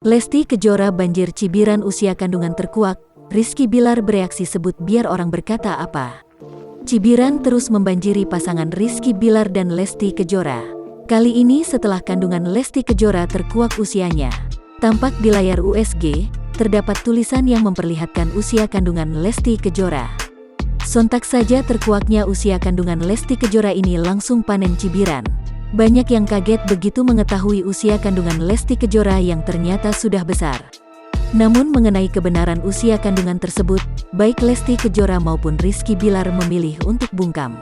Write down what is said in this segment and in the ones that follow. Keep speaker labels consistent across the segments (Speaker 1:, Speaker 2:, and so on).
Speaker 1: Lesti Kejora banjir cibiran usia kandungan terkuak, Rizky Bilar bereaksi sebut biar orang berkata apa. Cibiran terus membanjiri pasangan Rizky Bilar dan Lesti Kejora. Kali ini setelah kandungan Lesti Kejora terkuak usianya. Tampak di layar USG, terdapat tulisan yang memperlihatkan usia kandungan Lesti Kejora. Sontak saja terkuaknya usia kandungan Lesti Kejora ini langsung panen cibiran. Banyak yang kaget begitu mengetahui usia kandungan Lesti Kejora yang ternyata sudah besar. Namun mengenai kebenaran usia kandungan tersebut, baik Lesti Kejora maupun Rizky Bilar memilih untuk bungkam.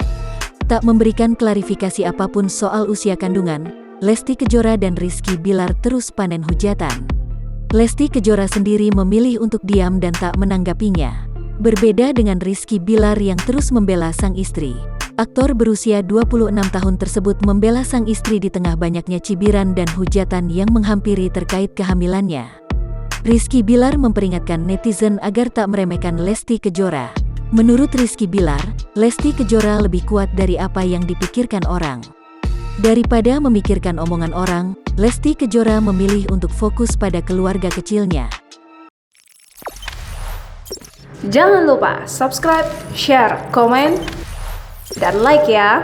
Speaker 1: Tak memberikan klarifikasi apapun soal usia kandungan, Lesti Kejora dan Rizky Bilar terus panen hujatan. Lesti Kejora sendiri memilih untuk diam dan tak menanggapinya. Berbeda dengan Rizky Bilar yang terus membela sang istri. Aktor berusia 26 tahun tersebut membela sang istri di tengah banyaknya cibiran dan hujatan yang menghampiri terkait kehamilannya. Rizky Bilar memperingatkan netizen agar tak meremehkan Lesti Kejora. Menurut Rizky Bilar, Lesti Kejora lebih kuat dari apa yang dipikirkan orang. Daripada memikirkan omongan orang, Lesti Kejora memilih untuk fokus pada keluarga kecilnya.
Speaker 2: Jangan lupa subscribe, share, komen, dan like ya.